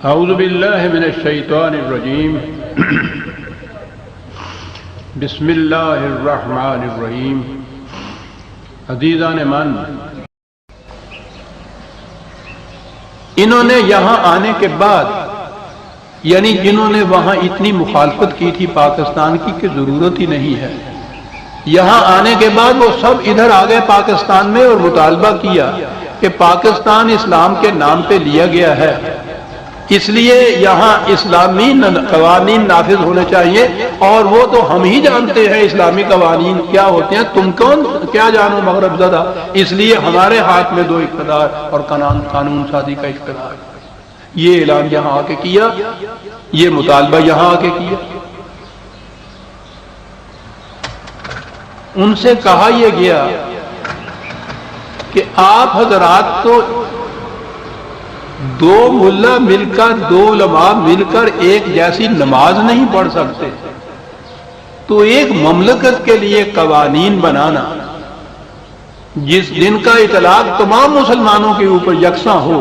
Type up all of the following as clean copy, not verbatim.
اعوذ باللہ من الشیطان الرجیم بسم اللہ الرحمن الرحیم۔ عزیزان من، انہوں نے یہاں آنے کے بعد، یعنی جنہوں نے وہاں اتنی مخالفت کی تھی پاکستان کی کہ ضرورت ہی نہیں ہے، یہاں آنے کے بعد وہ سب ادھر آ گئے پاکستان میں اور مطالبہ کیا کہ پاکستان اسلام کے نام پہ لیا گیا ہے، اس لیے یہاں اسلامی قوانین نافذ ہونے چاہیے، اور وہ تو ہم ہی جانتے ہیں اسلامی قوانین کیا ہوتے ہیں، تم کون کیا جانو مغرب زدہ، اس لیے ہمارے ہاتھ میں دو اقتدار اور قانون سازی کا اقتدار۔ یہ اعلان یہاں آ کے کیا، یہ مطالبہ یہاں آ کے کیا۔ ان سے کہا یہ گیا کہ آپ حضرات تو دو ملا مل کر، دو علماء مل کر ایک جیسی نماز نہیں پڑھ سکتے، تو ایک مملکت کے لیے قوانین بنانا جن کا اطلاق تمام مسلمانوں کے اوپر یکساں ہو۔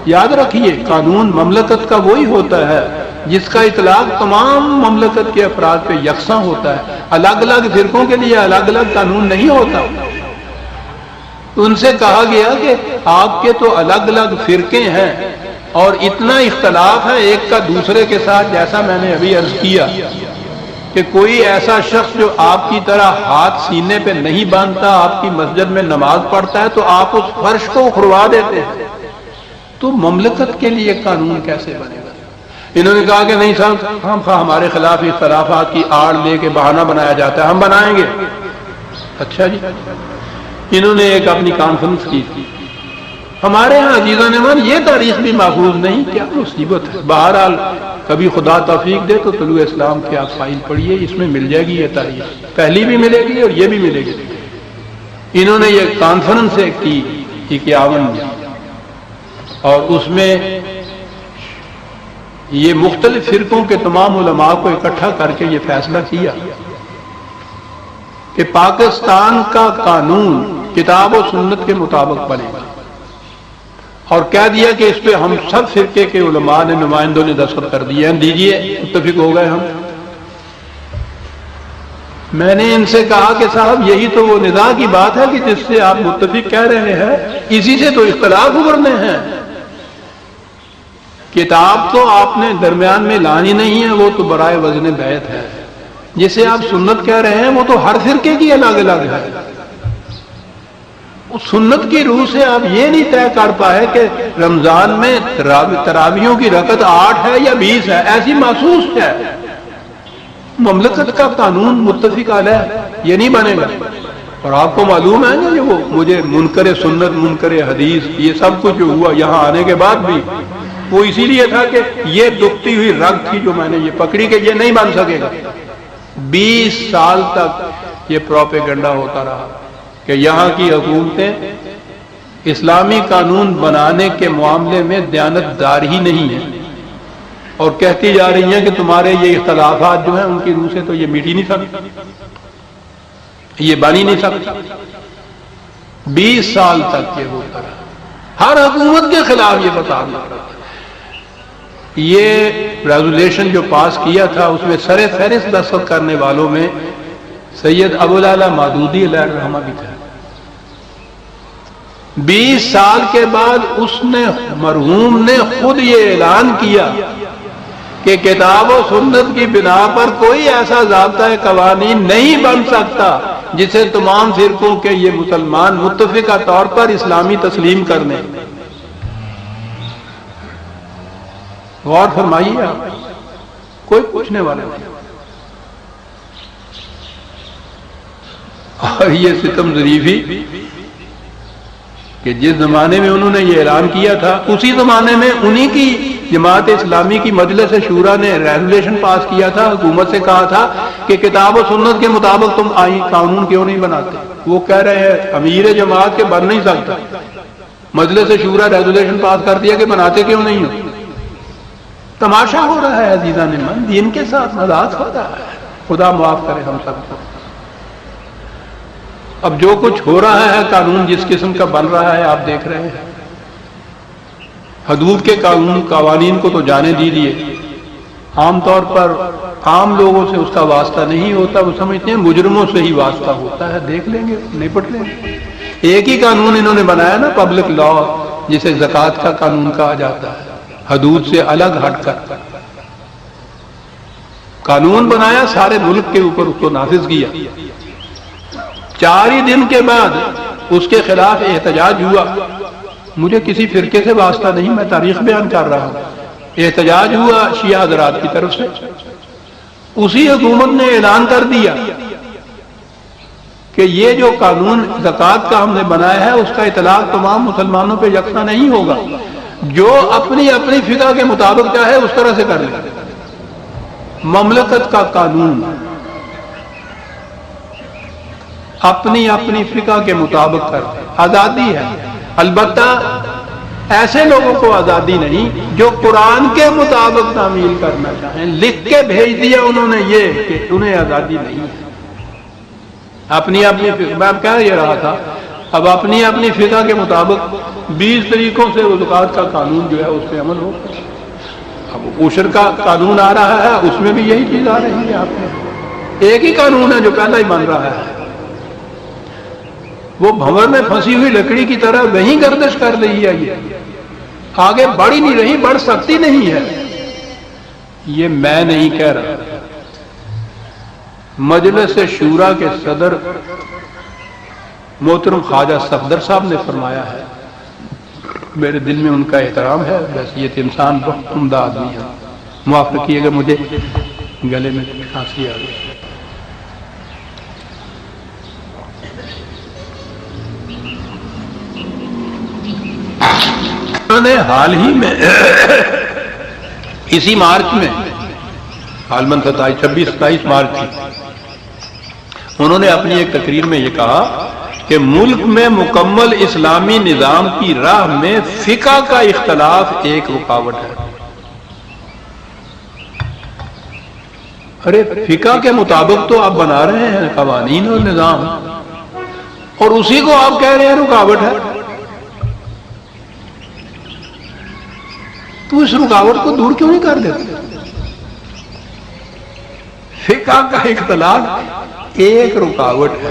یاد رکھیے، قانون مملکت کا وہی ہوتا ہے جس کا اطلاق تمام مملکت کے افراد پہ یکساں ہوتا ہے، الگ الگ فرقوں کے لیے الگ الگ قانون نہیں ہوتا۔ ان سے کہا گیا کہ آپ کے تو الگ الگ فرقے ہیں اور اتنا اختلاف ہے ایک کا دوسرے کے ساتھ، جیسا میں نے ابھی عرض کیا کہ کوئی ایسا شخص جو آپ کی طرح ہاتھ سینے پہ نہیں باندھتا، آپ کی مسجد میں نماز پڑھتا ہے تو آپ اس فرش کو اکھڑوا دیتے ہیں، تو مملکت کے لیے قانون کیسے بنے گا؟ انہوں نے کہا کہ نہیں صاحب، ہمارے خلاف اختلافات کی آڑ لے کے بہانہ بنایا جاتا ہے، ہم بنائیں گے۔ اچھا جی، انہوں نے ایک اپنی کانفرنس کی تھی۔ ہمارے ہاں عزیزان من یہ تاریخ بھی محفوظ نہیں، کیا مصیبت ہے۔ بہرحال کبھی خدا توفیق دے تو طلوع اسلام کی آپ فائل پڑھیے، اس میں مل جائے گی یہ تاریخ، پہلی بھی ملے گی اور یہ بھی ملے گی۔ انہوں نے یہ کانفرنس کی 51 میں، اور اس میں یہ مختلف فرقوں کے تمام علماء کو اکٹھا کر کے یہ فیصلہ کیا کہ پاکستان کا قانون کتاب و سنت کے مطابق بنے گا، اور کہہ دیا کہ اس پہ ہم سب فرقے کے علماء نے، نمائندوں نے دستخط کر دیے ہیں، دیجئے، متفق ہو گئے ہم۔ میں نے ان سے کہا کہ صاحب یہی تو وہ نزاع کی بات ہے کہ جس سے آپ متفق کہہ رہے ہیں، اسی سے تو اختلاف ابھرنے ہیں۔ کتاب تو آپ نے درمیان میں لانی نہیں ہے، وہ تو برائے وزن بیعت ہے۔ جسے آپ سنت کہہ رہے ہیں وہ تو ہر فرقے کی الگ الگ ہے۔ اس سنت کی روح سے آپ یہ نہیں طے کر پائے کہ رمضان میں تراویحوں کی رکعت 8 ہے یا 20 ہے، ایسی محسوس ہے۔ مملکت کا قانون متفق علیہ یہ نہیں بنے گا۔ اور آپ کو معلوم ہے نا، وہ مجھے منکر سنت، منکر حدیث، یہ سب کچھ جو ہوا یہاں آنے کے بعد بھی، وہ اسی لیے تھا کہ یہ دکھتی ہوئی رگ تھی جو میں نے یہ پکڑی کہ یہ نہیں بن سکے گا۔ 20 سال تک یہ پروپیگنڈا ہوتا رہا کہ یہاں کی حکومتیں اسلامی قانون بنانے کے معاملے میں دیانتدار ہی نہیں ہیں، اور کہتی جا رہی ہیں کہ تمہارے یہ اختلافات جو ہیں ان کی روح سے تو یہ مٹ ہی نہیں سکتی، یہ بن ہی نہیں سکتا۔ 20 سال تک یہ ہوتا رہا، ہر حکومت کے خلاف یہ بتانا رہا۔ یہ ریزولوشن جو پاس کیا تھا اس میں سر فہرست دستخط کرنے والوں میں سید ابوالعلا مودودی علیہ الرحمہ بھی تھا۔ 20 سال کے بعد اس نے، مرحوم نے خود یہ اعلان کیا کہ کتاب و سنت کی بنا پر کوئی ایسا ضابطۂ قوانین نہیں بن سکتا جسے تمام فرقوں کے یہ مسلمان متفقہ طور پر اسلامی تسلیم کرنے۔ غور فرمائیے آپ، کوئی پوچھنے والا نہیں۔ اور یہ ستم ظریفی کہ جس زمانے میں انہوں نے یہ اعلان کیا تھا، اسی زمانے میں انہی کی جماعت اسلامی کی مجلس شورا نے ریزولوشن پاس کیا تھا، حکومت سے کہا تھا کہ کتاب و سنت کے مطابق تم قانون کیوں نہیں بناتے؟ وہ کہہ رہے ہیں امیر جماعت کے بن نہیں سکتا، مجلس شورا ریزولوشن پاس کر دیا کہ بناتے کیوں نہیں ہو؟ تماشا ہو رہا ہے عزیزان من، دین کے ساتھ مذاق ہو رہا ہے۔ خدا معاف کرے ہم سب کو۔ اب جو کچھ ہو رہا ہے، قانون جس قسم کا بن رہا ہے آپ دیکھ رہے ہیں۔ حدود کے قوانین کو تو جانے دیجیے، عام طور پر عام لوگوں سے اس کا واسطہ نہیں ہوتا، وہ سمجھتے ہیں مجرموں سے ہی واسطہ ہوتا ہے، دیکھ لیں گے، نپٹ لیں گے۔ ایک ہی قانون انہوں نے بنایا نا، پبلک لا، جسے زکوٰۃ کا قانون کہا جاتا ہے، حدود سے الگ ہٹ کر قانون بنایا، سارے ملک کے اوپر اس کو نافذ کیا۔ 4 ہی دن کے بعد اس کے خلاف احتجاج ہوا، مجھے کسی فرقے سے واسطہ نہیں، میں تاریخ بیان کر رہا ہوں۔ احتجاج ہوا شیعہ حضرات کی طرف سے، اسی حکومت نے اعلان کر دیا کہ یہ جو قانون زکوٰۃ کا ہم نے بنایا ہے اس کا اطلاق تمام مسلمانوں پہ یکساں نہیں ہوگا، جو اپنی اپنی فقہ کے مطابق چاہے اس طرح سے کر لے۔ مملکت کا قانون اپنی اپنی فقہ کے مطابق کر، آزادی ہے، البتہ ایسے لوگوں کو آزادی نہیں جو قرآن کے مطابق تعمیل کرنا چاہیں۔ لکھ کے بھیج دیا انہوں نے یہ کہ انہیں آزادی نہیں ہے، اپنی اپنی فقہ، میں کہہ یہ رہا تھا، اب اپنی اپنی فقہ کے مطابق 20 طریقوں سے وہ زکوٰۃ کا قانون جو ہے اس پہ عمل ہو۔ اب عشر کا قانون آ رہا ہے، اس میں بھی یہی چیز آ رہی ہے، آپ نے ایک ہی قانون ہے جو پہلا ہی بن رہا ہے، وہ بھنور میں پھنسی ہوئی لکڑی کی طرح وہیں گردش کر رہی ہے، یہ آگے بڑھ ہی نہیں رہی، بڑھ سکتی نہیں ہے۔ یہ میں نہیں کہہ رہا، مجلس شورا کے صدر محترم خواجہ صفدر صاحب نے فرمایا ہے، میرے دل میں ان کا احترام ہے، بس یہ انسان بہت عمدہ آدمی ہے، معاف رکھیے گا مجھے گلے میں کھانسی آ گئی۔ انہوں نے حال ہی میں اسی مارچ میں، غالباً 26-27 مارچ کی، انہوں نے اپنی ایک تقریر میں یہ کہا کہ ملک میں مکمل اسلامی نظام کی راہ میں فقہ کا اختلاف ایک رکاوٹ ہے۔ ارے فقہ کے مطابق تو آپ بنا رہے ہیں قوانین اور نظام، اور اسی کو آپ کہہ رہے ہیں رکاوٹ ہے، تو اس رکاوٹ کو دور کیوں نہیں کر دیتے؟ فقہ کا اختلاف ایک رکاوٹ ہے۔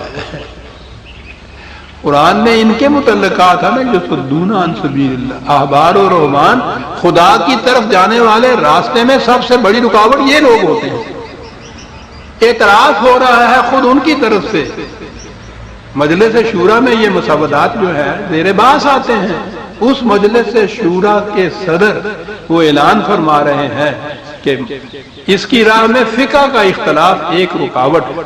قرآن نے ان کے متعلق کہا تھا نا، یصدون عن سبیل اللہ، احبار و رہبان، خدا کی طرف جانے والے راستے میں سب سے بڑی رکاوٹ یہ لوگ ہوتے ہیں۔ اعتراف ہو رہا ہے خود ان کی طرف سے، مجلس شورا میں یہ مسودات جو ہے زیر بحث آتے ہیں، اس مجلس شورا کے صدر وہ اعلان فرما رہے ہیں کہ اس کی راہ میں فقہ کا اختلاف ایک رکاوٹ ہے،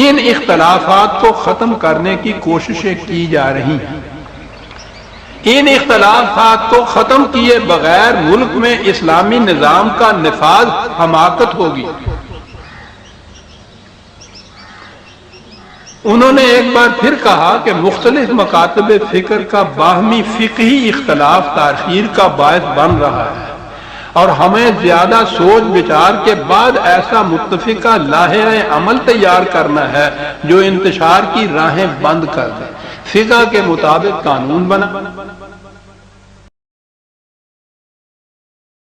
ان اختلافات کو ختم کرنے کی کوششیں کی جا رہی ہیں، ان اختلافات کو ختم کیے بغیر ملک میں اسلامی نظام کا نفاذ حماقت ہوگی۔ انہوں نے ایک بار پھر کہا کہ مختلف مکاتب فکر کا باہمی فقہی اختلاف تاخیر کا باعث بن رہا ہے، اور ہمیں زیادہ سوچ بچار کے بعد ایسا متفقہ لاحہ عمل تیار کرنا ہے جو انتشار کی راہیں بند کر دے۔ فقہ کے مطابق قانون بنا،